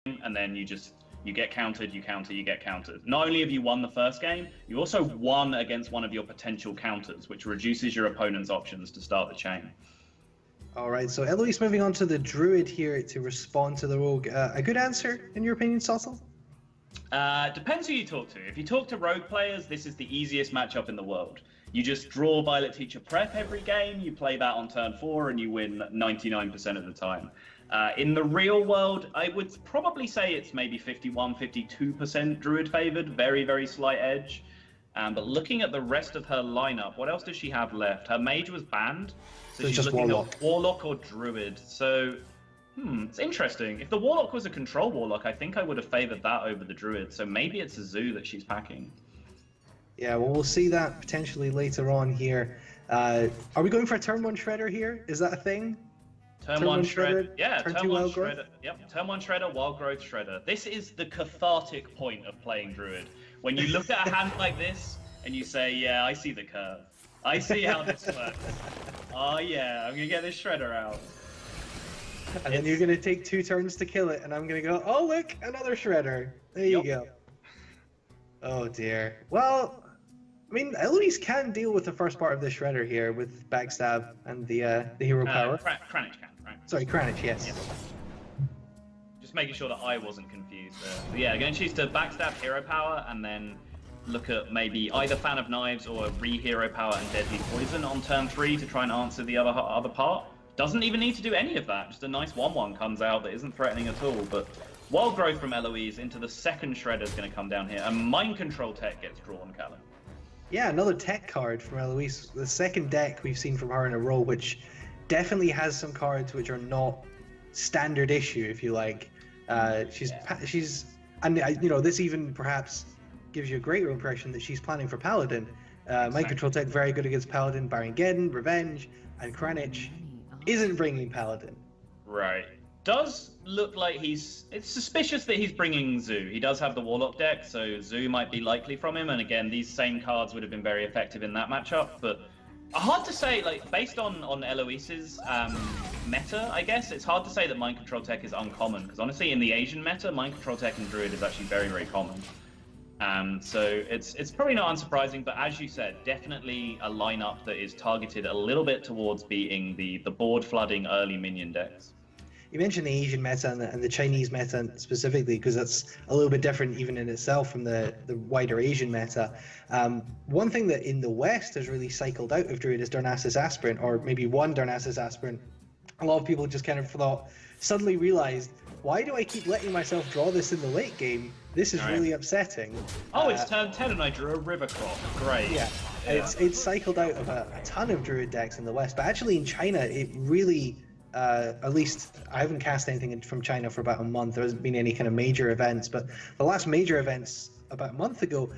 and then you get countered, you counter, you get countered. Not only have you won the first game, you also won against one of your potential counters, which reduces your opponent's options to start the chain. All right, so Eloise moving on to the Druid here to respond to the Rogue. A good answer, in your opinion, Sossel? Depends who you talk to. If you talk to Rogue players, this is the easiest matchup in the world. You just draw Violet Teacher Prep every game, you play that on turn 4, and you win 99% of the time. In the real world, I would probably say it's maybe 51, 52% Druid favored, very, very slight edge. But looking at the rest of her lineup, what else does she have left? Her mage was banned, so she's looking at Warlock or Druid. So, it's interesting. If the Warlock was a control Warlock, I think I would have favored that over the Druid. So maybe it's a Zoo that she's packing. Yeah, well, we'll see that potentially later on here. Are we going for a turn 1 Shredder here? Is that a thing? Turn 1 Shredder. Yeah, turn 1 Shredder. Yep, turn 1 Shredder, Wild Growth Shredder. This is the cathartic point of playing Druid. When you look at a hand like this and you say, yeah, I see the curve. I see how this works. Oh yeah, I'm going to get this Shredder out. And then you're going to take 2 turns to kill it, and I'm going to go, oh look, another Shredder. There you go. Oh dear. Well, I mean, Eloise can deal with the first part of the Shredder here with Backstab and the hero power. Kranich can, right? Sorry, Kranich, yes. Yeah. Just making sure that I wasn't confused there. So yeah, going to choose to Backstab hero power and then look at maybe either Fan of Knives or re-hero power and Deadly Poison on turn 3 to try and answer the other part. Doesn't even need to do any of that. Just a nice 1-1 comes out that isn't threatening at all. But Wild Growth from Eloise into the second Shredder is going to come down here. And Mind Control Tech gets drawn, Callum. Yeah, another tech card from Eloise. The second deck we've seen from her in a row, which definitely has some cards which are not standard issue, if you like. She's, and you know, this even perhaps gives you a greater impression that she's planning for Paladin. Mind Control Tech very good against Paladin. Baron Geddon, Revenge, and Kranich isn't bringing Paladin. Right. Does look like it's suspicious that he's bringing Zoo. He does have the Warlock deck, so Zoo might be likely from him, and again, these same cards would have been very effective in that matchup, but hard to say, like, based on Eloise's meta, I guess, it's hard to say that Mind Control Tech is uncommon, because honestly, in the Asian meta, Mind Control Tech and Druid is actually very, very common. So it's probably not unsurprising, but as you said, definitely a lineup that is targeted a little bit towards beating the board flooding early minion decks. You mentioned the Asian meta and the Chinese meta specifically, because that's a little bit different even in itself from the wider Asian meta. One thing that in the West has really cycled out of Druid is Darnassus Aspirant, or maybe one Darnassus Aspirant. A lot of people just kind of suddenly realized, why do I keep letting myself draw this in the late game? This is really upsetting. Oh, it's turn 10 and I drew a River Crop. Great. Yeah, it's cycled out of a ton of Druid decks in the West, but actually in China, it really... at least I haven't cast anything from China for about a month. There hasn't been any kind of major events, but the last major events about a month ago,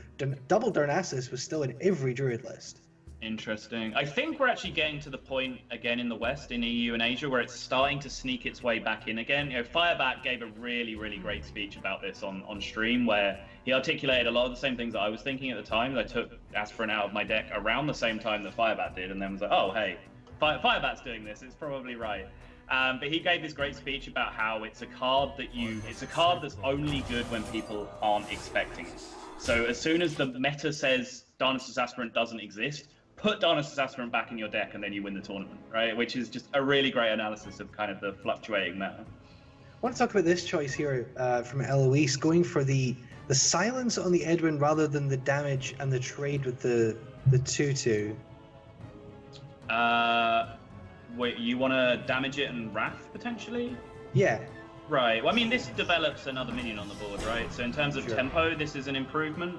double Darnassus was still in every Druid list. Interesting. I think we're actually getting to the point again in the West, in EU and Asia, where it's starting to sneak its way back in again. You know, Firebat gave a really, really great speech about this on stream, where he articulated a lot of the same things that I was thinking at the time. I took Aspirant out of my deck around the same time that Firebat did, and then was like, oh, hey, Firebat's doing this, it's probably right. But he gave this great speech about how it's a card that's only good when people aren't expecting it. So as soon as the meta says Darnassus Aspirant doesn't exist, put Darnassus Aspirant back in your deck and then you win the tournament, right? Which is just a really great analysis of kind of the fluctuating meta. I want to talk about this choice here from Eloise, going for the silence on the Edwin rather than the damage and the trade with the 2/2. Wait, you want to damage it and Wrath, potentially? Yeah. Right. Well, I mean, this develops another minion on the board, right? So in terms of tempo, this is an improvement.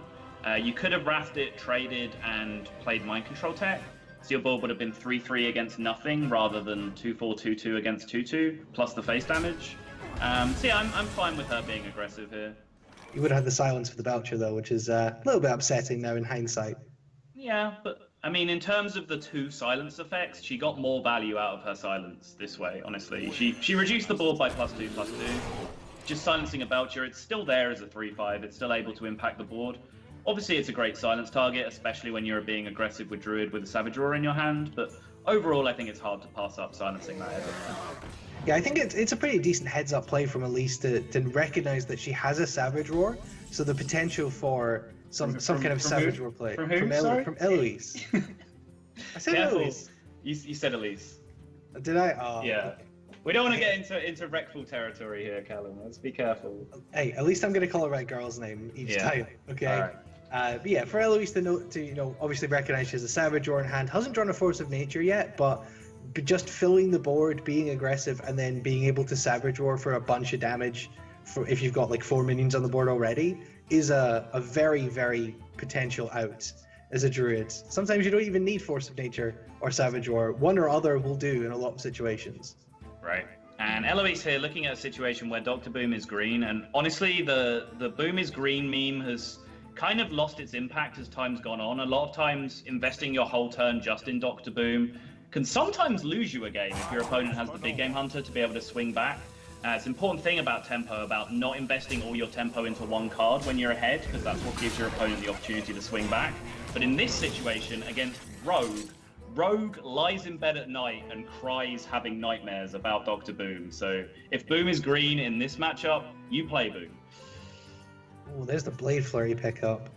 You could have Wrathed it, traded, and played Mind Control Tech. So your board would have been 3/3 against nothing, rather than 2/4, 2/2 against 2/2, plus the face damage. So yeah, I'm fine with her being aggressive here. You would have had the silence for the Belcher, though, which is a little bit upsetting now in hindsight. Yeah, but I mean, in terms of the 2 silence effects, she got more value out of her silence this way, honestly. She reduced the board by +2/+2. Just silencing a Belcher, it's still there as a 3/5, it's still able to impact the board. Obviously, it's a great silence target, especially when you're being aggressive with Druid with a Savage Roar in your hand, but overall, I think it's hard to pass up silencing that everywhere. Yeah, I think it's a pretty decent heads-up play from Elise to recognize that she has a Savage Roar, so the potential for some kind of Savage Roar play. From who? Sorry? From Eloise. I said Careful. Eloise. You said Elise. Did I? Oh, Yeah. okay. We don't want to get into Wreckful territory here, Callum. Let's be careful. Hey, at least I'm gonna call her right girl's name each time. Okay. All right. But yeah, for Eloise to obviously recognize she has a Savage Roar in hand, hasn't drawn a Force of Nature yet, but just filling the board, being aggressive, and then being able to Savage Roar for a bunch of damage, for if you've got like 4 minions on the board already, is a very, very potential out as a druid. Sometimes you don't even need Force of Nature or Savage Roar. One or other will do in a lot of situations. Right. And Eloise here looking at a situation where Dr. Boom is green, and honestly, the Boom is green meme has kind of lost its impact as time's gone on. A lot of times, investing your whole turn just in Dr. Boom can sometimes lose you a game if your opponent has the big game hunter to be able to swing back. It's an important thing about tempo, about not investing all your tempo into one card when you're ahead, because that's what gives your opponent the opportunity to swing back. But in this situation, against Rogue lies in bed at night and cries having nightmares about Dr. Boom. So if Boom is green in this matchup, you play Boom. Oh, there's the Blade Flurry pickup.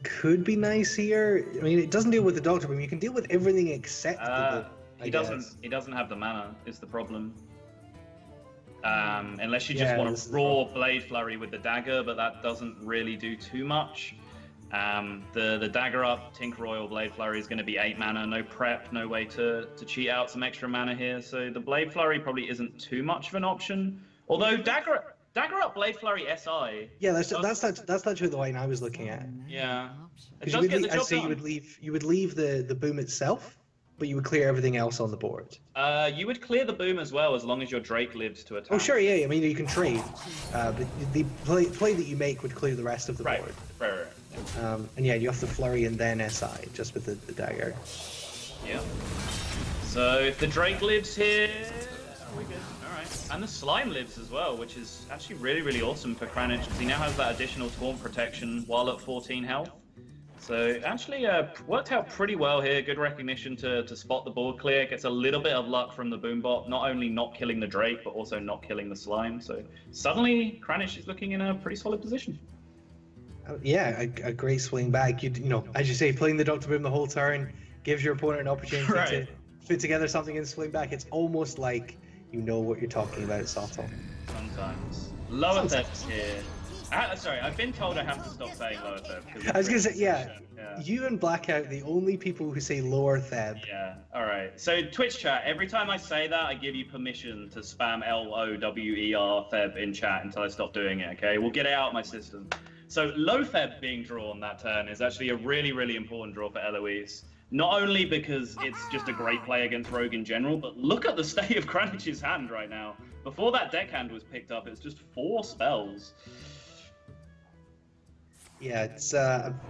Could be nice here. I mean, it doesn't deal with the Dr. Boom. You can deal with everything except the Boom. He doesn't have the mana, is the problem. Unless you just want to raw Blade Flurry with the dagger, but that doesn't really do too much. The dagger up, Tinker Royal Blade Flurry is going to be 8 mana, no prep, no way to cheat out some extra mana here. So the Blade Flurry probably isn't too much of an option. Although dagger up Blade Flurry SI. Yeah, that's actually the line I was looking at. Yeah. You would leave the Boom itself, but you would clear everything else on the board. You would clear the Boom as well, as long as your Drake lives to attack. Oh, sure, yeah. I mean, you can trade, but the play that you make would clear the rest of the board. Right. And yeah, you have to Flurry and then SI, just with the dagger. Yeah. So if the Drake lives here, we're good. Alright. And the Slime lives as well, which is actually really, really awesome for Kranich, because he now has that additional taunt protection while at 14 health. So actually worked out pretty well here. Good recognition to spot the board clear. Gets a little bit of luck from the Boombot, not only not killing the Drake, but also not killing the Slime. So suddenly Kranich is looking in a pretty solid position. Yeah, a great swing back. You know, as you say, playing the Dr. Boom the whole turn gives your opponent an opportunity to put together something and swing back. It's almost like you know what you're talking about, Sato. Sometimes. Lower thefts here. Sorry, I've been told I have to stop saying lower theft. I was going to say, yeah, you and Blackout, the only people who say lower theb. Yeah, alright. So Twitch chat, every time I say that, I give you permission to spam LOWER theb in chat until I stop doing it, okay? We'll get it out of my system. So low theb being drawn that turn is actually a really, really important draw for Eloise. Not only because it's just a great play against Rogue in general, but look at the state of Kranich's hand right now. Before that deckhand was picked up, it's just 4 spells. Yeah, it's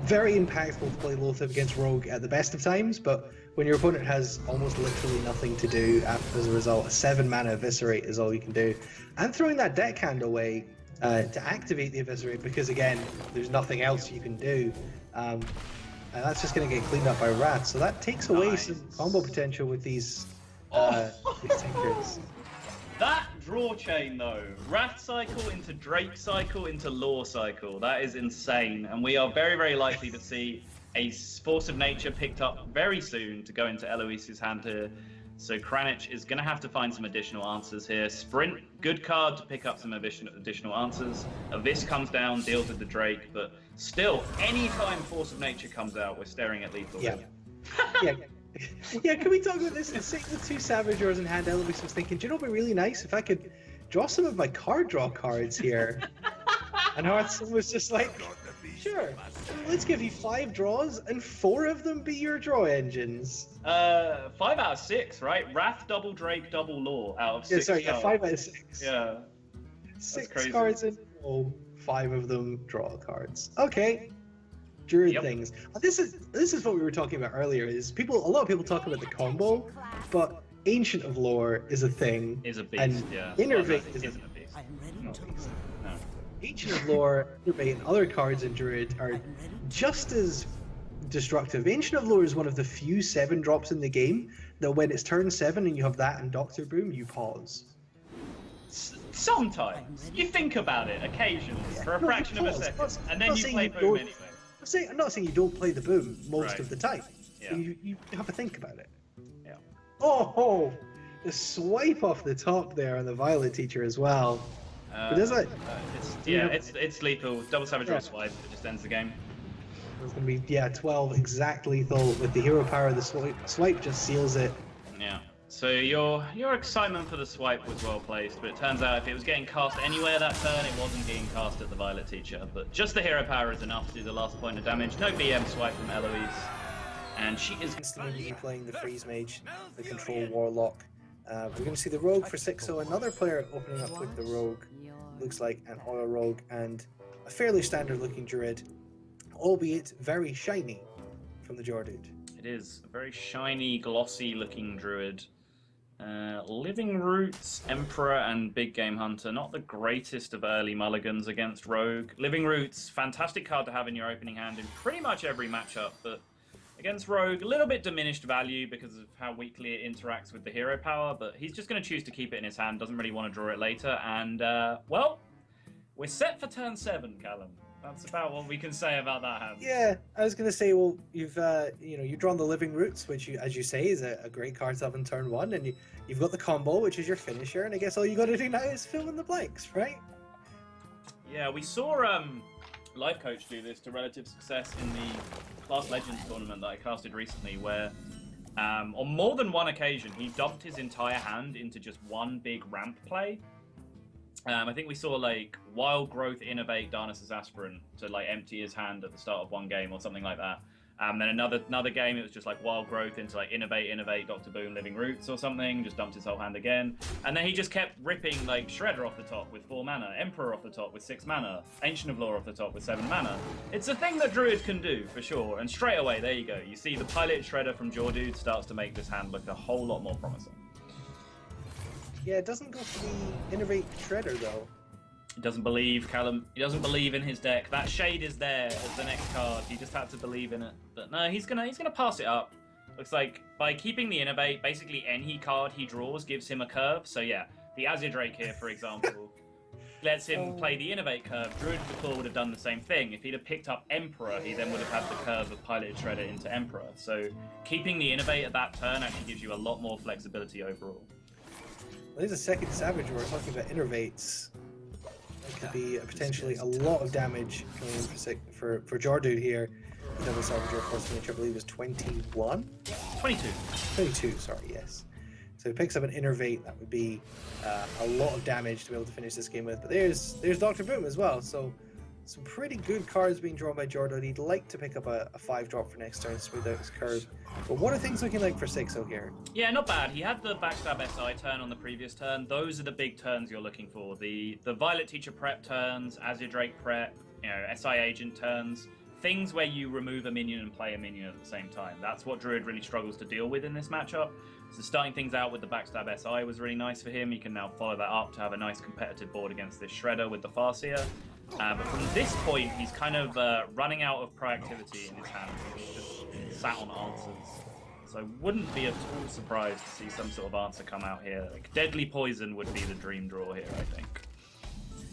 very impactful to play low theb against Rogue at the best of times, but when your opponent has almost literally nothing to do as a result, a 7 mana Eviscerate is all you can do. And throwing that deckhand away to activate the Eviscerate, because again, there's nothing else you can do. And that's just going to get cleaned up by Wrath, so that takes away some combo potential with these Tinkers. That draw chain though, Wrath cycle into Drake cycle into Lore cycle, that is insane, and we are very, very likely to see a Force of Nature picked up very soon to go into Eloise's hand here. So Kranich is going to have to find some additional answers here. Sprint, good card to pick up some additional answers. Abyss comes down, deals with the Drake, but still, anytime Force of Nature comes out, we're staring at lethal. Yeah. Yeah, can we talk about this? Sitting with 2 Savage Roars in hand, Eloise was thinking, do you know what would be really nice if I could draw some of my card draw cards here? And Hearthstone was just like, sure, let's give you 5 draws and 4 of them be your draw engines. 5 out of 6, right? Wrath, double Drake, double Lore out of 6. Yeah, 5 out of 6. Yeah. 6 cards in row, 5 of them draw cards. Okay. Druid things. This is what we were talking about earlier. Is a lot of people talk about the combo, but Ancient of Lore is a thing. Is a beast, and Innervate isn't a beast. No. Ancient of Lore, Innervate, and other cards in Druid are just as destructive. Ancient of Lore is one of the few 7 drops in the game that when it's turn 7 and you have that and Doctor Boom, you pause. Sometimes. You think about it occasionally, for a fraction of a second, and then you play Boom anyway. I'm not saying you don't play the Boom most of the time. Yeah. But you have to think about it. Yeah. Oh, the swipe off the top there on the Violet Teacher as well. But is it? It's lethal. Double Savage Roar swipe. It just ends the game. It's going to be 12 exact lethal with the hero power. The swipe just seals it. Yeah. So your excitement for the swipe was well placed, but it turns out if it was getting cast anywhere that turn, it wasn't being cast at the Violet Teacher. But just the hero power is enough to do the last point of damage. No BM swipe from Eloise, and she is instantly playing the Freeze Mage, the Control Warlock. We're going to see the Rogue for 6-0. Another player opening up with the Rogue. Looks like an Oil Rogue and a fairly standard looking Druid, albeit very shiny from the Jordude. It is a very shiny, glossy looking Druid. Living Roots, Emperor, and Big Game Hunter, not the greatest of early mulligans against Rogue. Living Roots, fantastic card to have in your opening hand in pretty much every matchup, but against Rogue, a little bit diminished value because of how weakly it interacts with the hero power, but he's just going to choose to keep it in his hand, doesn't really want to draw it later, and, well, we're set for turn 7, Callum. That's about what we can say about that hand. Yeah, I was going to say, well, you've drawn the Living Roots, which, as you say, is a great card to have in turn 1, and you've got the combo, which is your finisher, and I guess all you got to do now is fill in the blanks, right? Yeah, we saw Life Coach do this to relative success in the Class Legends tournament that I casted recently, where on more than one occasion he dumped his entire hand into just one big ramp play. I think we saw like Wild Growth, Innovate, Darnas's Aspirant to like empty his hand at the start of one game or something like that. Then another game, it was just like Wild Growth into like Innovate, Dr. Boom, Living Roots or something, just dumped his whole hand again. And then he just kept ripping like Shredder off the top with 4 mana, Emperor off the top with 6 mana, Ancient of Lore off the top with 7 mana. It's a thing that Druid can do, for sure. And straight away, there you go. You see the Pilot Shredder from Jordude starts to make this hand look a whole lot more promising. Yeah, it doesn't go for the Innovate Shredder, though. He doesn't believe, Callum. He doesn't believe in his deck. That Shade is there as the next card. He just had to believe in it. But no, he's gonna pass it up. Looks like by keeping the Innovate, basically any card he draws gives him a curve. So yeah, the Azir Drake here, for example, lets him play the Innovate curve. Druid of the Claw would have done the same thing. If he'd have picked up Emperor, he then would have had the curve of Piloted Shredder into Emperor. So keeping the Innovate at that turn actually gives you a lot more flexibility overall. Well, there's a second Savage where we're talking about Innervates. That could be potentially a lot of damage coming in for Jordude here. The double Savager first finish, I believe, is 21? 22. 22, sorry, yes. So he picks up an Innervate, that would be a lot of damage to be able to finish this game with. But there's Dr. Boom as well, so some pretty good cards being drawn by Jordude. He'd like to pick up a 5-drop for next turn, smooth out his curve. But what are things looking like for 6-0 here? Yeah, not bad. He had the Backstab SI turn on the previous turn. Those are the big turns you're looking for. The Violet Teacher prep turns, Azir Drake prep, SI Agent turns. Things where you remove a minion and play a minion at the same time. That's what Druid really struggles to deal with in this matchup. So starting things out with the Backstab SI was really nice for him. He can now follow that up to have a nice competitive board against this Shredder with the Farseer. But from this point, he's kind of running out of proactivity in his hand. He's just sat on answers. So wouldn't be at all surprised to see some sort of answer come out here. Like Deadly Poison would be the dream draw here, I think.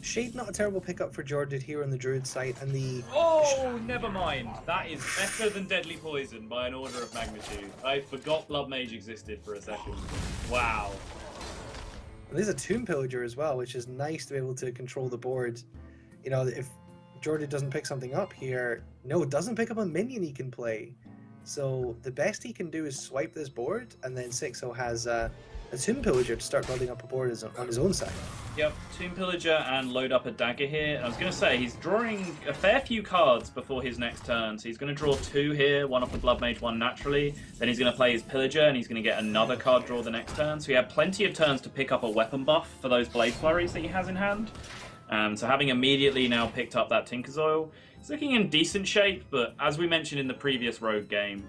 Shade, not a terrible pickup for Jordude here on the Druid side, and the... Oh, never mind. That is better than Deadly Poison by an order of magnitude. I forgot Blood Mage existed for a second. Wow. And there's a Tomb Pillager as well, which is nice to be able to control the board. You know, if Jordude doesn't pick something up here, doesn't pick up a minion he can play. So the best he can do is swipe this board, and then 6-0 has a Tomb Pillager to start building up a board on his own side. Yep, Tomb Pillager and load up a dagger here. I was going to say, he's drawing a fair few cards before his next turn. So he's going to draw 2 here, one off the Blood Mage, one naturally. Then he's going to play his Pillager, and he's going to get another card draw the next turn. So he had plenty of turns to pick up a weapon buff for those Blade Flurries that he has in hand. So having immediately now picked up that Tinker's he's looking in decent shape, but as we mentioned in the previous Rogue game,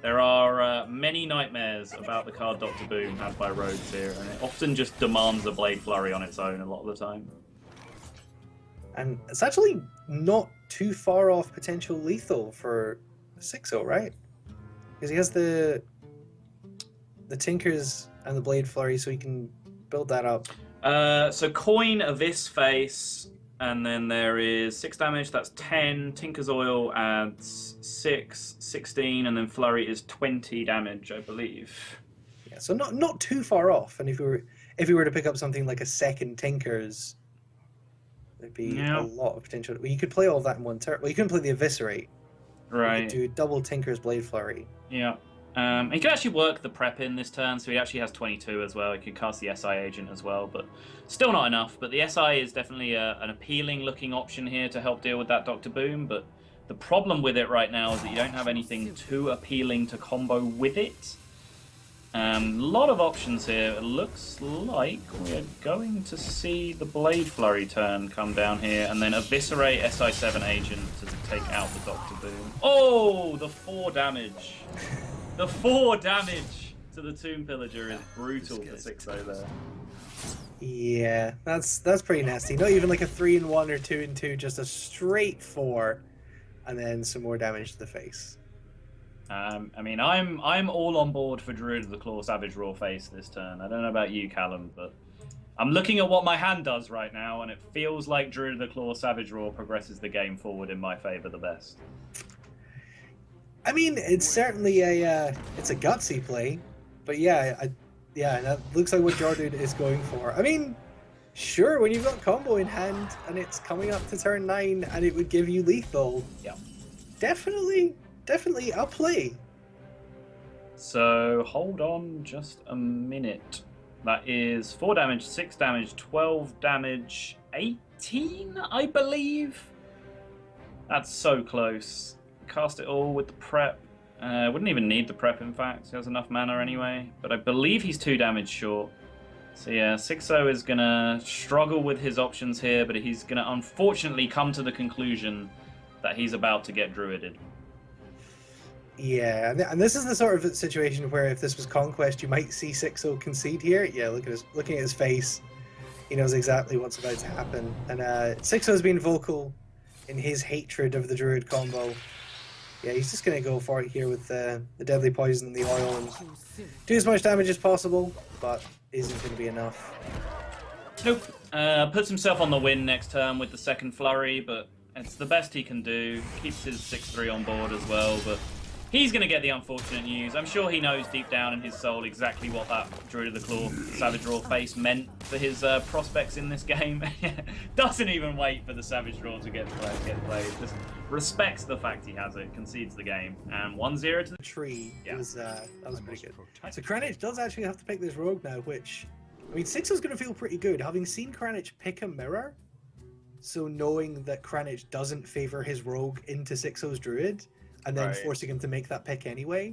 there are many nightmares about the card Dr. Boom had by Rogues here, and it often just demands a Blade Flurry on its own a lot of the time. And it's actually not too far off potential lethal for 6-0, right? Because he has the Tinkers and the Blade Flurry, so he can build that up. So coin of this face, and then there is 6 damage, that's 10. Tinker's Oil adds 6, 16, and then Flurry is 20 damage, I believe. Yeah, so not too far off. And if we were to pick up something like a second Tinker's, there'd be a lot of potential. Well, you could play all of that in one turn. Well, you couldn't play the Eviscerate. Right. You could do double Tinker's Blade Flurry. Yeah. He could actually work the prep in this turn, so he actually has 22 as well. He could cast the SI agent as well, but still not enough. But the SI is definitely an appealing-looking option here to help deal with that Dr. Boom, but the problem with it right now is that you don't have anything too appealing to combo with it. A lot of options here. It looks like we're going to see the Blade Flurry turn come down here, and then Eviscerate SI7 agent to take out the Dr. Boom. Oh, the 4 damage. The 4 damage to the Tomb Pillager is brutal for 6-0 there. Yeah, that's pretty nasty. Not even like a 3-1 or 2-2, just a straight 4, and then some more damage to the face. I mean, I'm all on board for Druid of the Claw Savage Raw face this turn. I don't know about you, Callum, but I'm looking at what my hand does right now, and it feels like Druid of the Claw Savage Raw progresses the game forward in my favor the best. I mean, it's certainly it's a gutsy play, but yeah, that looks like what Jordan is going for. I mean, sure, when you've got combo in hand and it's coming up to turn 9 and it would give you lethal, yeah, definitely a play. So hold on just a minute. That is 4 damage, 6 damage, 12 damage, 18, I believe. That's so close. Cast it all with the prep. Wouldn't even need the prep, in fact. He has enough mana anyway. But I believe he's 2 damage short. So yeah, 6-0 is going to struggle with his options here, but he's going to unfortunately come to the conclusion that he's about to get Druided. Yeah, and this is the sort of situation where if this was Conquest, you might see 6-0 concede here. Yeah, looking at his face, he knows exactly what's about to happen. And 6-0 has been vocal in his hatred of the Druid combo. Yeah, he's just going to go for it here with the Deadly Poison and the Oil and do as much damage as possible, but isn't going to be enough. Nope. Puts himself on the win next turn with the second Flurry, but it's the best he can do. Keeps his 6-3 on board as well, but he's going to get the unfortunate news. I'm sure he knows deep down in his soul exactly what that Druid of the Claw Savage Raw face meant for his prospects in this game. Doesn't even wait for the Savage Raw to get played. Just respects the fact he has it, concedes the game, and 1-0 to the tree. Yeah. That was pretty good. So Kranich does actually have to pick this rogue now, which, I mean, 6-0's going to feel pretty good. Having seen Kranich pick a mirror, so knowing that Kranich doesn't favor his rogue into 6-0's Druid, and then forcing him to make that pick anyway.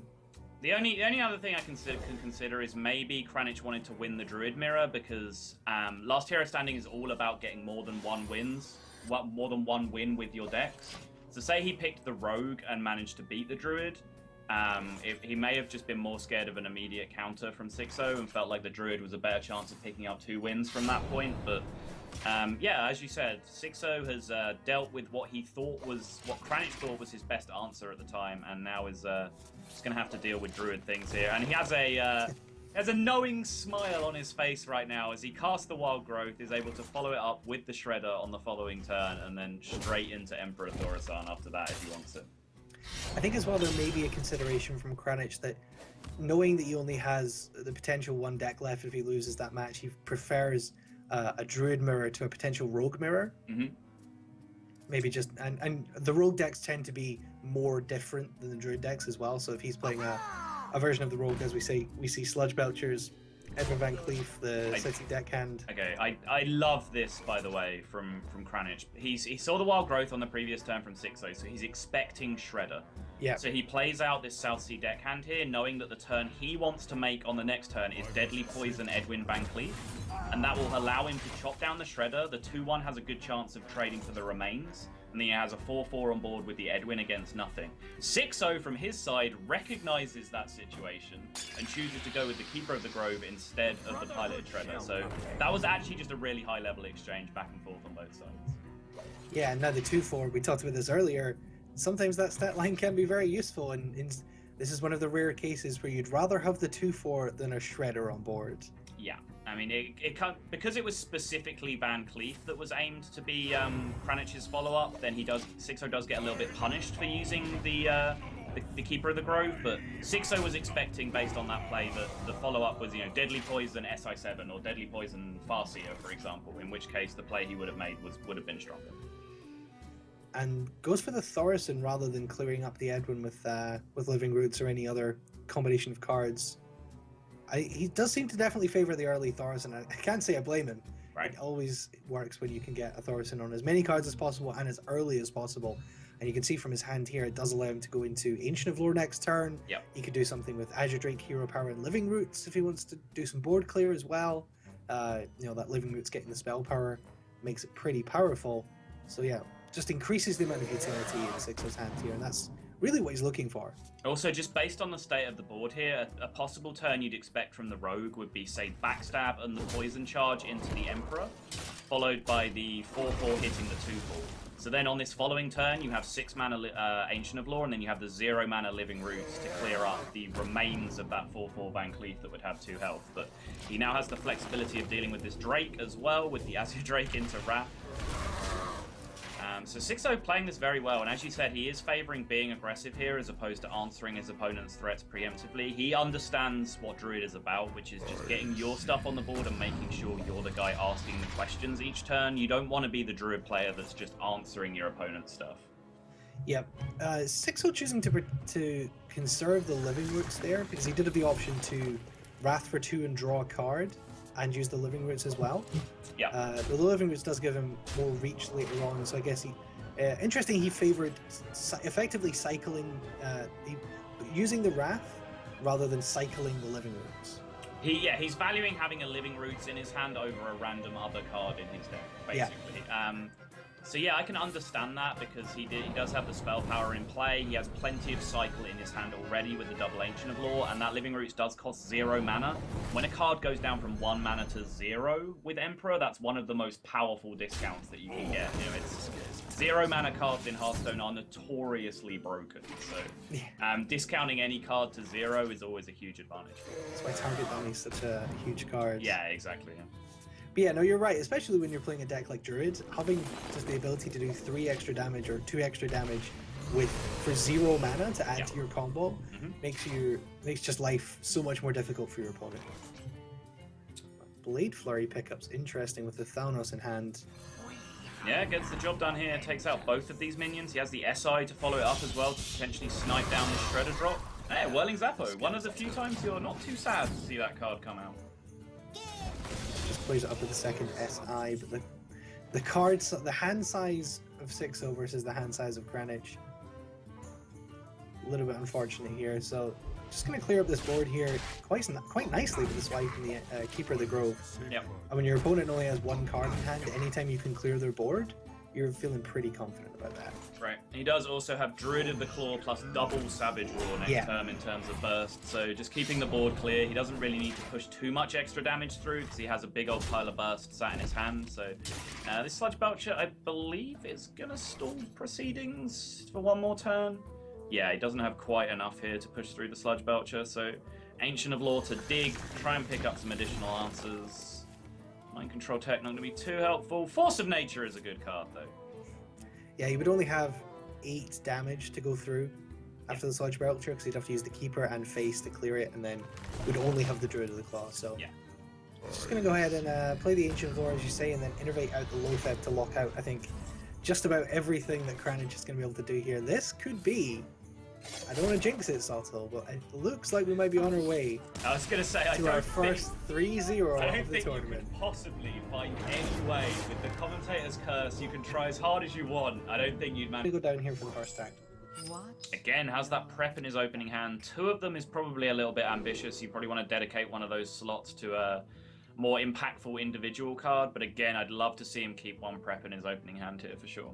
The only other thing I can consider is maybe Kranich wanted to win the Druid mirror because Last Hero Standing is all about getting more than one win with your decks. So say he picked the Rogue and managed to beat the Druid, he may have just been more scared of an immediate counter from 6-0 and felt like the Druid was a better chance of picking up 2 wins from that point, but yeah, as you said, 6-0 has dealt with what Kranich thought was his best answer at the time, and now is just going to have to deal with Druid things here. And he has a knowing smile on his face right now as he casts the Wild Growth, is able to follow it up with the Shredder on the following turn, and then straight into Emperor Thaurissan after that if he wants it. I think as well there may be a consideration from Kranich that knowing that he only has the potential 1 deck left if he loses that match, he prefers a Druid mirror to a potential Rogue mirror. Mm-hmm. Maybe just and the Rogue decks tend to be more different than the Druid decks as well. So if he's playing a version of the Rogue, as we see Sludge Belchers, Edwin Van Cleef, the City deckhand. Okay, I love this, by the way, from Kranich. He saw the Wild Growth on the previous turn from 6-0, so he's expecting Shredder. Yeah. So he plays out this South Sea deckhand here, knowing that the turn he wants to make on the next turn is Deadly Poison Edwin Van Cleef, and that will allow him to chop down the Shredder. The 2-1 has a good chance of trading for the remains, and then he has a 4-4 on board with the Edwin against nothing. 6-0 from his side recognizes that situation and chooses to go with the Keeper of the Grove instead of the piloted Shredder. So that was actually just a really high-level exchange back and forth on both sides. Yeah, and now the 2-4, we talked about this earlier, sometimes that stat line can be very useful, and this is one of the rare cases where you'd rather have the 2/4 than a Shredder on board. Yeah, I mean, it can't, because it was specifically Van Cleef that was aimed to be Kranich's follow-up, then 6-0 does get a little bit punished for using the Keeper of the Grove, but 6-0 was expecting, based on that play, that the follow-up was, Deadly Poison SI7 or Deadly Poison Farseer, for example, in which case the play he would have made would have been stronger. And goes for the Thaurissan rather than clearing up the Edwin with Living Roots or any other combination of cards. He does seem to definitely favor the early Thaurissan. I can't say I blame him. Right. It always works when you can get a Thaurissan on as many cards as possible and as early as possible. And you can see from his hand here, it does allow him to go into Ancient of Lore next turn. Yep. He could do something with Azure Drake, Hero Power, and Living Roots if he wants to do some board clear as well. That Living Roots getting the spell power makes it pretty powerful. So yeah, just increases the amount of utility in 6-0's hand here, and that's really what he's looking for. Also, just based on the state of the board here, a possible turn you'd expect from the Rogue would be, say, Backstab and the Poison Charge into the Emperor, followed by the 4/4 hitting the 2/4. So then on this following turn, you have 6 mana Ancient of Lore, and then you have the 0 mana Living Roots to clear up the remains of that 4/4 Van Cleef that would have 2 health. But he now has the flexibility of dealing with this Drake as well, with the Azure Drake into Wrath. So 6-0 playing this very well, and as you said, he is favouring being aggressive here as opposed to answering his opponent's threats preemptively. He understands what Druid is about, which is just getting your stuff on the board and making sure you're the guy asking the questions each turn. You don't want to be the Druid player that's just answering your opponent's stuff. Yep. 6-0 choosing to conserve the Living Roots there, because he did have the option to Wrath for 2 and draw a card, and use the Living Roots as well. Yeah. The Living Roots does give him more reach later on, so I guess he... interesting, he favoured effectively cycling... using the Wrath rather than cycling the Living Roots. He's valuing having a Living Roots in his hand over a random other card in his deck, basically. Yeah. So yeah, I can understand that, because he does have the spell power in play. He has plenty of cycle in his hand already with the double Ancient of Lore, and that Living Roots does cost 0 mana. When a card goes down from 1 mana to 0 with Emperor, that's one of the most powerful discounts that you can get. It's 0 mana cards in Hearthstone are notoriously broken, so discounting any card to 0 is always a huge advantage. That's why Target Dummy is such a huge card. Yeah, exactly. Yeah. But yeah, no, you're right. Especially when you're playing a deck like Druid, having just the ability to do 3 extra damage or 2 extra damage for 0 mana to add to your combo makes just life so much more difficult for your opponent. Blade Flurry pickups, interesting with the Thanos in hand. Yeah, gets the job done here. Takes out both of these minions. He has the SI to follow it up as well to potentially snipe down the Shredder drop. Hey, Whirling Zappo. One of the few times you're not too sad to see that card come out. Just plays it up with the second SI, but the hand size of 6-0 versus the hand size of Kranich, a little bit unfortunate here. So just going to clear up this board here quite nicely with the swipe and the Keeper of the Grove. Yep. And when your opponent only has 1 card in hand, anytime you can clear their board, you're feeling pretty confident about that. Right. He does also have Druid of the Claw plus double Savage Roar next term in terms of burst, so just keeping the board clear. He doesn't really need to push too much extra damage through because he has a big old pile of burst sat in his hand. So this Sludge Belcher, I believe, is going to stall proceedings for 1 more turn. Yeah, he doesn't have quite enough here to push through the Sludge Belcher, so Ancient of Lore to dig, try and pick up some additional answers. Mind Control Tech not going to be too helpful. Force of Nature is a good card, though. Yeah, he would only have 8 damage to go through after the Sludge Belcher, because he'd have to use the Keeper and Face to clear it, and then would only have the Druid of the Claw. So yeah, just going to go ahead and play the Ancient of Lore, as you say, and then innervate out the Loatheb to lock out, I think, just about everything that Kranich is going to be able to do here. This could be... I don't want to jinx it, Saltel, but it looks like we might be on our way. I was going to say, our first 3-0 of the tournament. I don't think you can possibly find any way with the commentator's curse. You can try as hard as you want. I don't think you'd manage. Go down here for the first act. What? Again, has that prep in his opening hand. 2 of them is probably a little bit ambitious. You probably want to dedicate one of those slots to a more impactful individual card. But again, I'd love to see him keep 1 prep in his opening hand here for sure.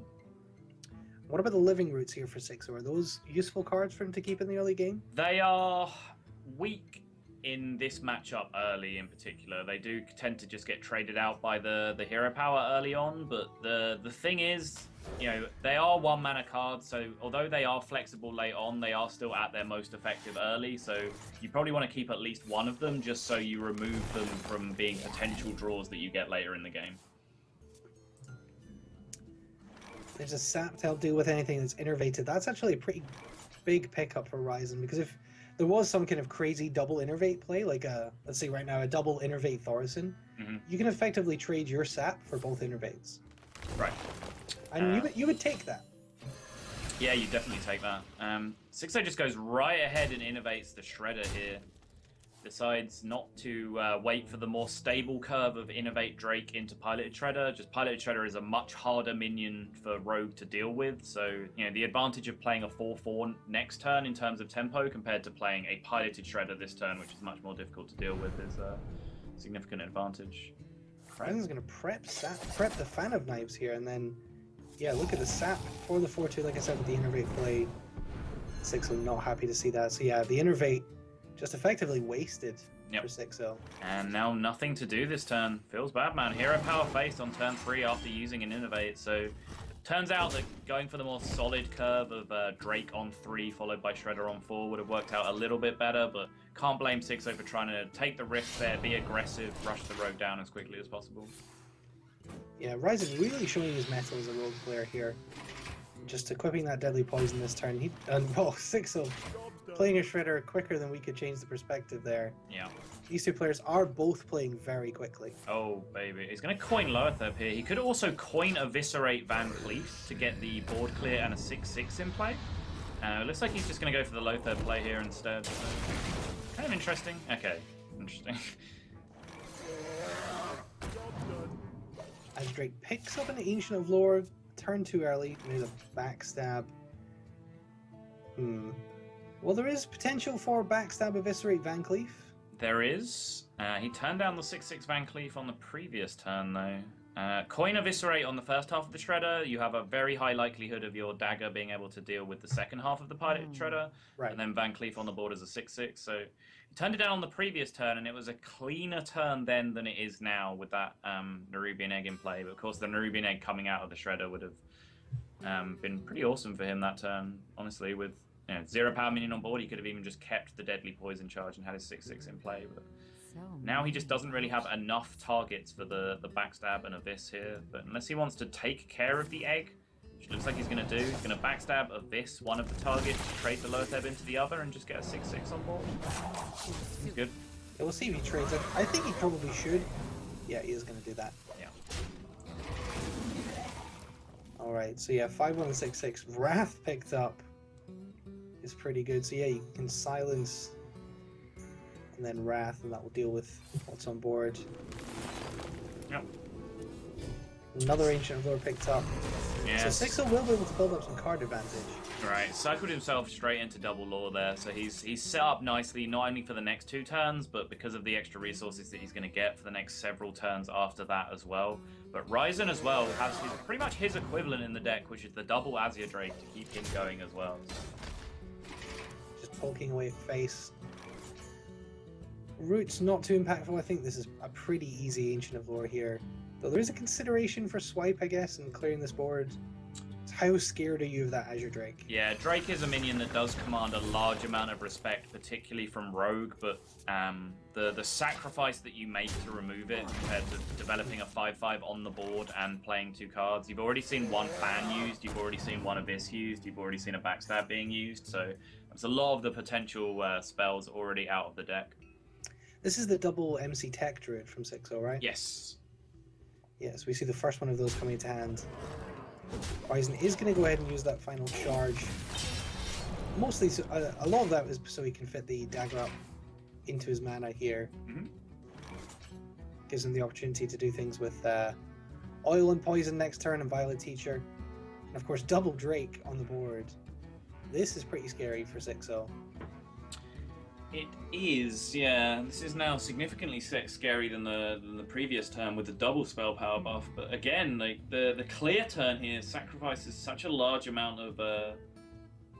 What about the Living Roots here for 6? Are those useful cards for him to keep in the early game? They are weak in this matchup early in particular. They do tend to just get traded out by the hero power early on, but the thing is, you know, they are 1-mana cards, so although they are flexible late on, they are still at their most effective early, so you probably want to keep at least one of them just so you remove them from being potential draws that you get later in the game. There's a sap to help deal with anything that's innervated. That's actually a pretty big pickup for Ryzen, because if there was some kind of crazy double innervate play, like let's say right now a double innervate Thorson, you can effectively trade your sap for both innervates. Right. And you would take that. Yeah, you definitely take that. 6-0 just goes right ahead and innovates the Shredder here. Decides not to wait for the more stable curve of Innovate Drake into Piloted Shredder. Just Piloted Shredder is a much harder minion for Rogue to deal with. So, you know, the advantage of playing a 4/4 next turn in terms of tempo compared to playing a Piloted Shredder this turn, which is much more difficult to deal with, is a significant advantage. Ryzen's going to prep the Fan of Knives here, and then, yeah, look at the sap for the 4/2, like I said, with the Innervate play. 6-0 not happy to see that. So yeah, the Innervate just effectively wasted for 6-0. And now nothing to do this turn. Feels bad, man. Hero power faced on turn 3 after using an Innovate. So turns out that going for the more solid curve of Drake on 3 followed by Shredder on 4 would have worked out a little bit better, but can't blame 6-0 for trying to take the risk there, be aggressive, rush the Rogue down as quickly as possible. Yeah, Ryzen really showing his mettle as a Rogue player here. Just equipping that Deadly Poison this turn. 6-0 playing a Shredder quicker than we could change the perspective there. Yeah. These two players are both playing very quickly. Oh, baby. He's going to coin Loetheb here. He could also coin Eviscerate Van Cleef to get the board clear and a 6/6 in play. Looks like he's just going to go for the Loetheb play here instead. So, kind of interesting. Okay, interesting. As Drake picks up an Ancient of Lore, turn too early, made a backstab. Well, there is potential for backstab Eviscerate Van Cleef. There is. He turned down the 6/6 Van Cleef on the previous turn, though. Coin Eviscerate on the first half of the Shredder. You have a very high likelihood of your dagger being able to deal with the second half of the Pilot Shredder. Right. And then Van Cleef on the board as a 6/6. So he turned it down on the previous turn, and it was a cleaner turn then than it is now with that Nerubian Egg in play. But of course, the Nerubian Egg coming out of the Shredder would have been pretty awesome for him that turn, honestly, with 0 power minion on board. He could have even just kept the Deadly Poison charge and had his 6/6 in play, but now he just doesn't really have enough targets for the backstab and Abyss here. But unless he wants to take care of the egg, which looks like he's going to do, he's going to backstab Abyss, one of the targets, trade the Loetheb into the other, and just get a 6/6 on board. He's good. Yeah, we'll see if he trades it. I think he probably should. Yeah, he is going to do that. Yeah. Alright, so yeah, 5-1 6/6. Wrath picked up is pretty good. So yeah, you can silence and then Wrath, and that will deal with what's on board. Yep. Another Ancient of Lore picked up. Yes. So 6-0 will be able to build up some card advantage. Right, cycled himself straight into double lore there, so he's set up nicely not only for the next 2 turns, but because of the extra resources that he's going to get for the next several turns after that as well. But Ryzen as well has pretty much his equivalent in the deck, which is the double Azure Drake to keep him going as well. Just poking away at face. Root's not too impactful. I think this is a pretty easy Ancient of Lore here. Though there is a consideration for swipe, I guess, in clearing this board. How scared are you of that Azure Drake? Yeah, Drake is a minion that does command a large amount of respect, particularly from Rogue, but the sacrifice that you make to remove it compared to developing a 5/5 on the board and playing 2 cards. You've already seen 1 Fan used, you've already seen 1 Abyss used, you've already seen a Backstab being used, so there's a lot of the potential spells already out of the deck. This is the double MC Tech Druid from 6-0, right? Yes. Yes, we see the first one of those coming to hand. Ryzen is going to go ahead and use that final charge. Mostly, a lot of that is so he can fit the dagger up into his mana here. Gives him the opportunity to do things with Oil and Poison next turn and Violet Teacher. And of course, double Drake on the board. This is pretty scary for 6-0. It is, yeah. This is now significantly scary than the previous turn with the double spell power buff. But again, like the clear turn here sacrifices such a large amount of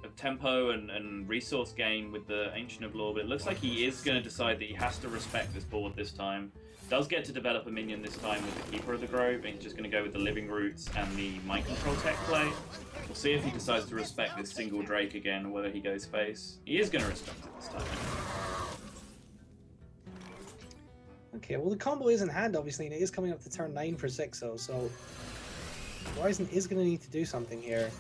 of tempo and resource gain with the Ancient of Law, but it looks like he is going to decide that he has to respect this board this time. Does get to develop a minion this time with the Keeper of the Grove, and he's just going to go with the Living Roots and the Mind Control tech play. We'll see if he decides to respect this single Drake again, or whether he goes face. He is going to respect it this time. Okay, well the combo is in hand, obviously, and it is coming up to turn 9 for 6-0, so Ryzen is going to need to do something here.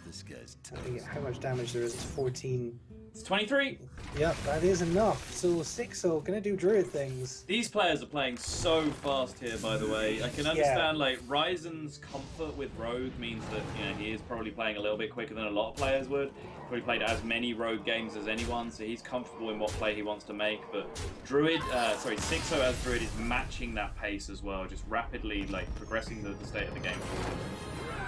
This guy's How much damage there is? It's 14. It's 23! Yep, that is enough. So 6-0, gonna do Druid things. These players are playing so fast here, by the way. I can understand, like, Ryzen's comfort with Rogue means that, you know, he is probably playing a little bit quicker than a lot of players would. Probably played as many Rogue games as anyone, so he's comfortable in what play he wants to make. But Druid, 6-0 as Druid is matching that pace as well, just rapidly, like, progressing the state of the game forward.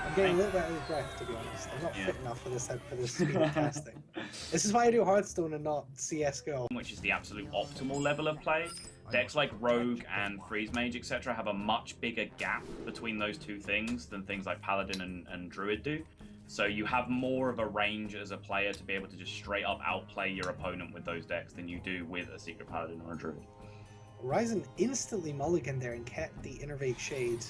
I'm getting a little bit out of breath, to be honest. I'm not fit enough for this speed of casting. This is why I do Hearthstone and not CSGO. Which is the absolute optimal level of play. Decks like Rogue and Freeze Mage, etc. have a much bigger gap between those two things than things like Paladin and Druid do. So you have more of a range as a player to be able to just straight up outplay your opponent with those decks than you do with a Secret Paladin or a Druid. Ryzen instantly mulliganed there and kept the Innervate Shade.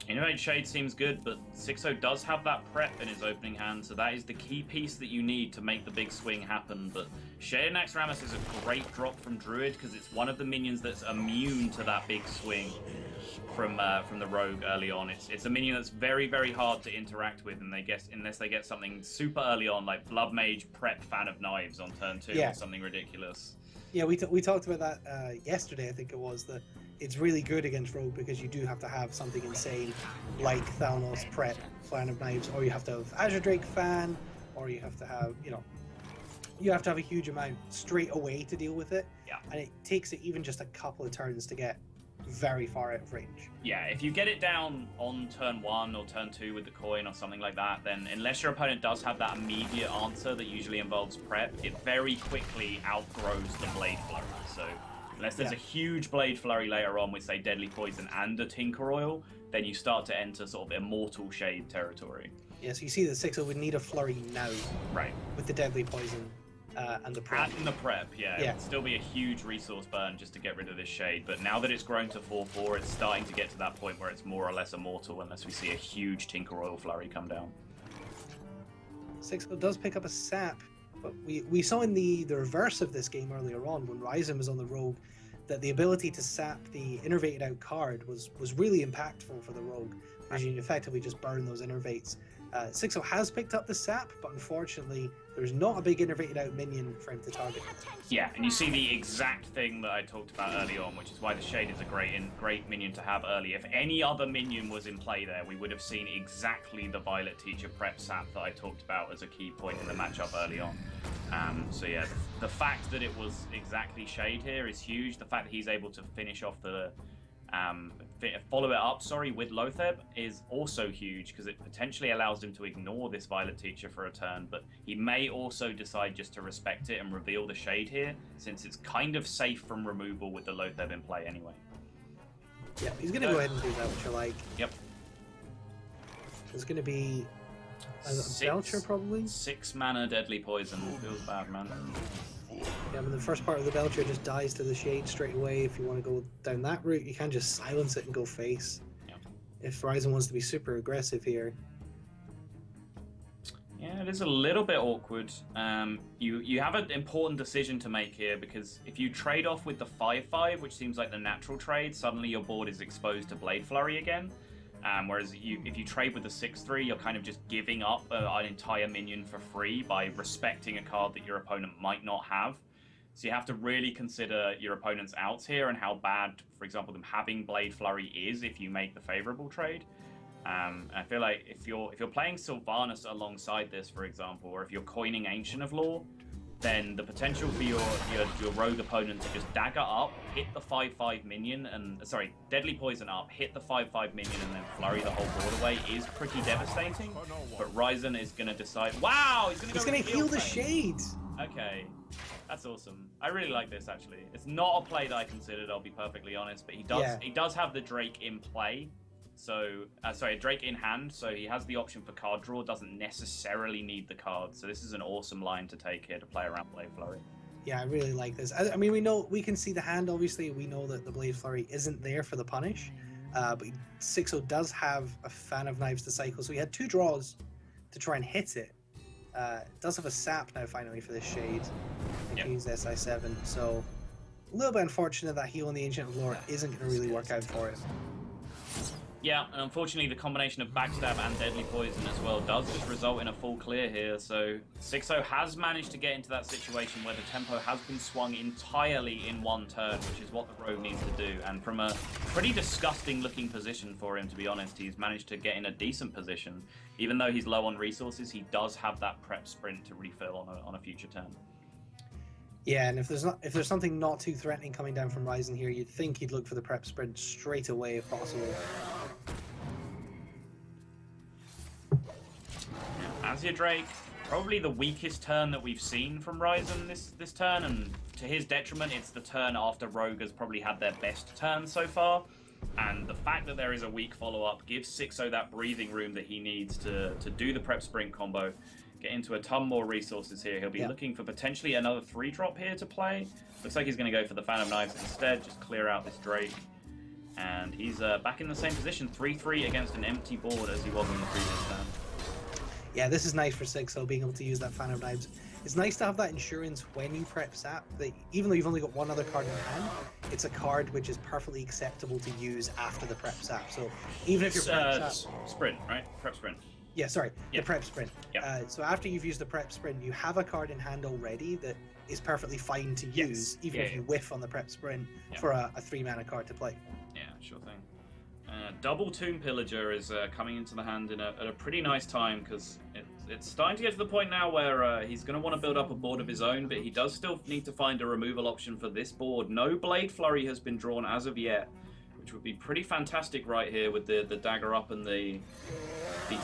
Innervate Shade seems good, but 6-0 does have that prep in his opening hand, so that is the key piece that you need to make the big swing happen. But Shade and Axramus is a great drop from Druid because it's one of the minions that's immune to that big swing from the Rogue early on. It's a minion that's very, very hard to interact with, and unless they get something super early on, like Blood Mage prep Fan of Knives on turn 2 or something ridiculous. Yeah, we talked about that yesterday, I think it was, that it's really good against Rogue because you do have to have something insane like Thalnos prep Fan of Knives, or you have to have Azure Drake Fan, or you have to have, you have to have a huge amount straight away to deal with it. Yeah. And it takes it even just a couple of turns to get very far out of range. Yeah, if you get it down on turn 1 or turn 2 with the coin or something like that, then unless your opponent does have that immediate answer that usually involves prep, it very quickly outgrows the Blade Flurry. So unless there's a huge Blade Flurry later on with, say, Deadly Poison and a Tinker Oil, then you start to enter sort of Immortal Shade territory. Yeah, so you see that 6-0 would need a Flurry now. Right. With the Deadly Poison and the prep. And the prep, yeah. It would still be a huge resource burn just to get rid of this Shade, but now that it's grown to 4-4, it's starting to get to that point where it's more or less immortal unless we see a huge Tinker Oil Flurry come down. 6-0 does pick up a sap, but we saw in the reverse of this game earlier on when Ryzen was on the Rogue that the ability to sap the innervated out card was really impactful for the Rogue, because you effectively just burn those innervates. 6-0 has picked up the sap, but unfortunately there's not a big innervated out minion for him to target. Yeah, and you see the exact thing that I talked about early on, which is why the Shade is a great minion to have early. If any other minion was in play there, we would have seen exactly the Violet Teacher prep sap that I talked about as a key point in the matchup early on. So yeah, the fact that it was exactly Shade here is huge. The fact that he's able to finish off the follow it up, with Lotheb is also huge because it potentially allows him to ignore this Violet Teacher for a turn, but he may also decide just to respect it and reveal the Shade here, since it's kind of safe from removal with the Lotheb in play anyway. Yeah, he's going to go ahead and do that, which I like. Yep. There's going to be a Belcher, probably? 6 mana Deadly Poison. Feels bad, man. Yeah, I mean, the first part of the Belcher just dies to the Shade straight away. If you want to go down that route, you can just silence it and go face. Yeah. If Ryzen wants to be super aggressive here. Yeah, it is a little bit awkward. You have an important decision to make here, because if you trade off with the 5/5, which seems like the natural trade, suddenly your board is exposed to Blade Flurry again. Whereas if you trade with the 6/3, you're kind of just giving up an entire minion for free by respecting a card that your opponent might not have. So you have to really consider your opponent's outs here and how bad, for example, them having Blade Flurry is if you make the favorable trade. I feel like if you're playing Sylvanas alongside this, for example, or if you're coining Ancient of Law, then the potential for your rogue opponent to just dagger up, hit the 5/5 minion, Deadly Poison up, hit the 5/5 minion, and then flurry the whole board away is pretty devastating. But Ryzen is going to decide, wow, he's going to heal the Shade. Okay, that's awesome. I really like this, actually. It's not a play that I considered, I'll be perfectly honest, but he does have the Drake in play. So, sorry, a Drake in hand, so he has the option for card draw, doesn't necessarily need the card. So this is an awesome line to take here to play around Blade Flurry. Yeah, I really like this. I mean, we can see the hand, obviously. We know that the Blade Flurry isn't there for the punish. But 6-0 does have a Fan of Knives to cycle, so he had 2 draws to try and hit it. Does have a sap now, finally, for this Shade. He can use the SI7, so a little bit unfortunate that heal on the Ancient of Lore isn't going to really work out for him. Yeah, and unfortunately the combination of Backstab and Deadly Poison as well does just result in a full clear here, so 6-0 has managed to get into that situation where the tempo has been swung entirely in one turn, which is what the Rogue needs to do, and from a pretty disgusting looking position for him, to be honest, he's managed to get in a decent position. Even though he's low on resources, he does have that prep sprint to refill on a future turn. Yeah, and if there's something not too threatening coming down from Ryzen here, you'd think he'd look for the prep sprint straight away if possible. Azure Drake, probably the weakest turn that we've seen from Ryzen this turn, and to his detriment, it's the turn after Rogue has probably had their best turn so far. And the fact that there is a weak follow-up gives 6-0 that breathing room that he needs to do the prep sprint combo. Get into a ton more resources here. He'll be looking for potentially another 3-drop here to play. Looks like he's going to go for the Fan of Knives instead, just clear out this Drake. And he's back in the same position, 3-3 against an empty board as he was in the previous turn. Yeah, this is nice for 6-0, being able to use that Fan of Knives. It's nice to have that insurance when you prep Sap, that even though you've only got one other card in hand, it's a card which is perfectly acceptable to use after the prep Sap. So even if you're prep Sap... Sprint, right? Prep Sprint. Yeah, sorry, the prep sprint. So after you've used the prep sprint, you have a card in hand already that is perfectly fine to use, even if you whiff on the prep sprint for a 3-mana card to play. Yeah, sure thing. Double Tomb Pillager is coming into the hand at a pretty nice time, because it's starting to get to the point now where he's going to want to build up a board of his own, but he does still need to find a removal option for this board. No Blade Flurry has been drawn as of yet, which would be pretty fantastic right here with the dagger up and the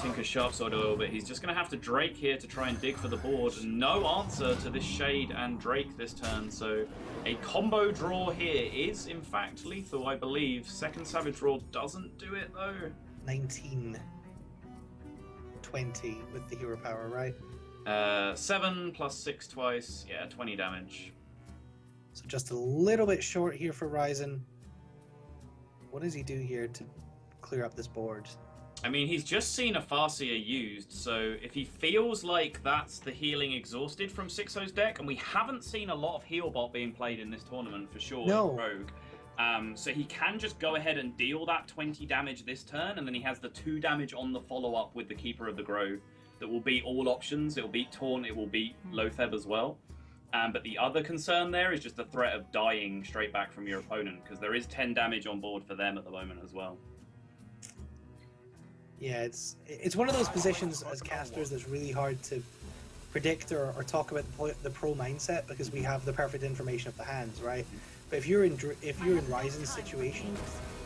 Tinker's Sharpsword oil, but he's just going to have to Drake here to try and dig for the board. No answer to this Shade and Drake this turn, so a combo draw here is in fact lethal, I believe. Second Savage Roar doesn't do it though. 19. 20 with the hero power, right? 7 plus 6 twice, yeah, 20 damage. So just a little bit short here for Ryzen. What does he do here to clear up this board? I mean, he's just seen a Farseer used, so if he feels like that's the healing exhausted from 6-0's deck, and we haven't seen a lot of Healbot being played in this tournament for sure, Rogue. So he can just go ahead and deal that 20 damage this turn, and then he has the 2 damage on the follow-up with the Keeper of the Grove that will beat all options. It will beat Taunt, it will beat Loatheb as well. But the other concern there is just the threat of dying straight back from your opponent, because there is 10 damage on board for them at the moment as well. Yeah, it's one of those positions as casters that's really hard to predict or talk about the pro mindset, because we have the perfect information of the hands, right? But if you're in Ryzen's situation,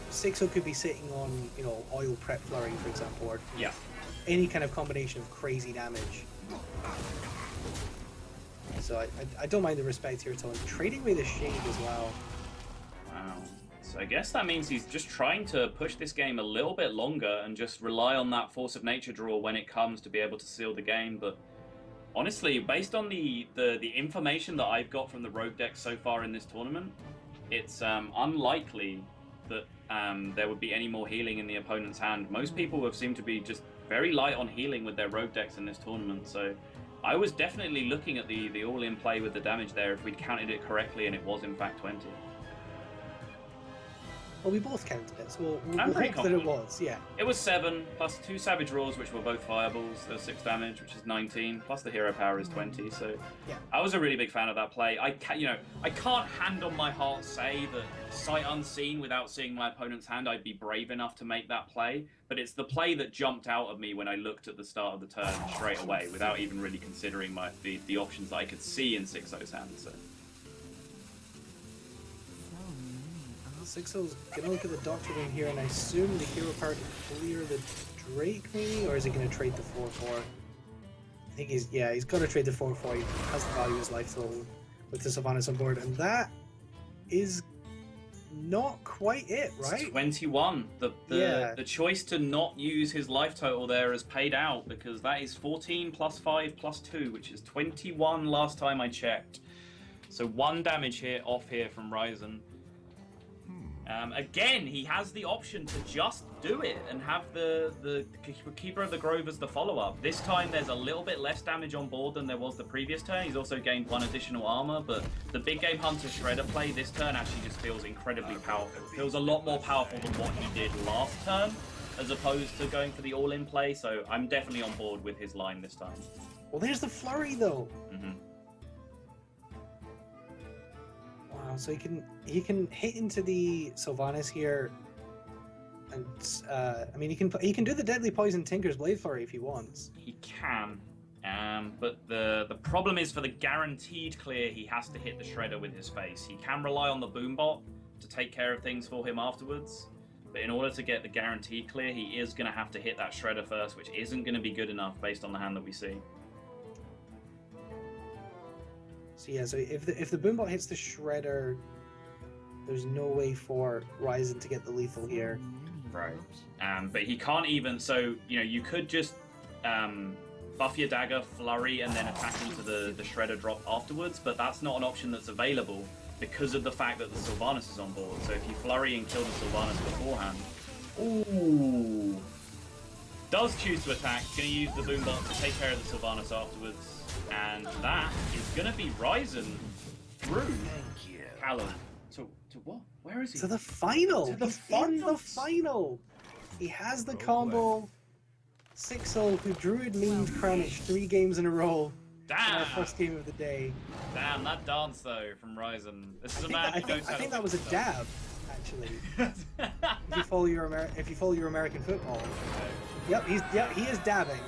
6-0 could be sitting on, you know, Oil Prep Flurry, for example, or any kind of combination of crazy damage. So I don't mind the respect here at all. Trading away the Shade as well. Wow. So I guess that means he's just trying to push this game a little bit longer and just rely on that Force of Nature draw when it comes to be able to seal the game. But honestly, based on the information that I've got from the Rogue deck so far in this tournament, it's unlikely that there would be any more healing in the opponent's hand. Most people have seemed to be just very light on healing with their Rogue decks in this tournament, so I was definitely looking at the all-in play with the damage there if we'd counted it correctly, and it was in fact 20. Well, we both counted it, so we'll I'm pretty hope that it was, yeah. It was 7, plus 2 Savage Roars, which were both fireballs, 6 damage, which is 19, plus the hero power is 20, so I was a really big fan of that play. I can't hand on my heart say that sight unseen without seeing my opponent's hand, I'd be brave enough to make that play, but it's the play that jumped out of me when I looked at the start of the turn straight away, without even really considering the options that I could see in 6-0's hand, so... 6-0's gonna look at the Doctor Ring here, and I assume the hero power to clear the Drake, maybe? Or is he gonna trade the 4-4? I think he's got to trade the 4-4. He has the value of his life total with the Sylvanas on board, and that is not quite it, right? It's 21. The choice to not use his life total there has paid out, because that is 14 plus 5 plus 2, which is 21 last time I checked. So 1 damage hit off here from Ryzen. Again, he has the option to just do it and have the Keeper of the Grove as the follow-up. This time there's a little bit less damage on board than there was the previous turn. He's also gained 1 additional armor, but the Big Game Hunter Shredder play this turn actually just feels incredibly powerful. It feels a lot more powerful than what he did last turn, as opposed to going for the all-in play, so I'm definitely on board with his line this time. Well, there's the flurry, though. Wow, so he can hit into the Sylvanas here, and I mean he can do the Deadly Poison Tinker's Blade Flurry if he wants. He can, but the problem is, for the guaranteed clear, he has to hit the Shredder with his face. He can rely on the Boombot to take care of things for him afterwards, but in order to get the guaranteed clear, he is going to have to hit that Shredder first, which isn't going to be good enough based on the hand that we see. So yeah, so if the Boombot hits the Shredder, there's no way for Ryzen to get the lethal here. Right. But he can't even, so, you know, you could just buff your dagger, flurry, and then attack into the Shredder drop afterwards, but that's not an option that's available because of the fact that the Sylvanas is on board. So if you flurry and kill the Sylvanas beforehand... Ooh! Does choose to attack, gonna use the Boombot to take care of the Sylvanas afterwards. And that is going to be Ryzen through Callum. To what? Where is he? To the final! To the in the final! He has the combo. 6-0 who Druid memed Kranich 3 games in a row. Damn! In our first game of the day. Damn, that dance though from Ryzen. This is a man I think that was a dab, actually. if you follow your American football. Yep, he is dabbing.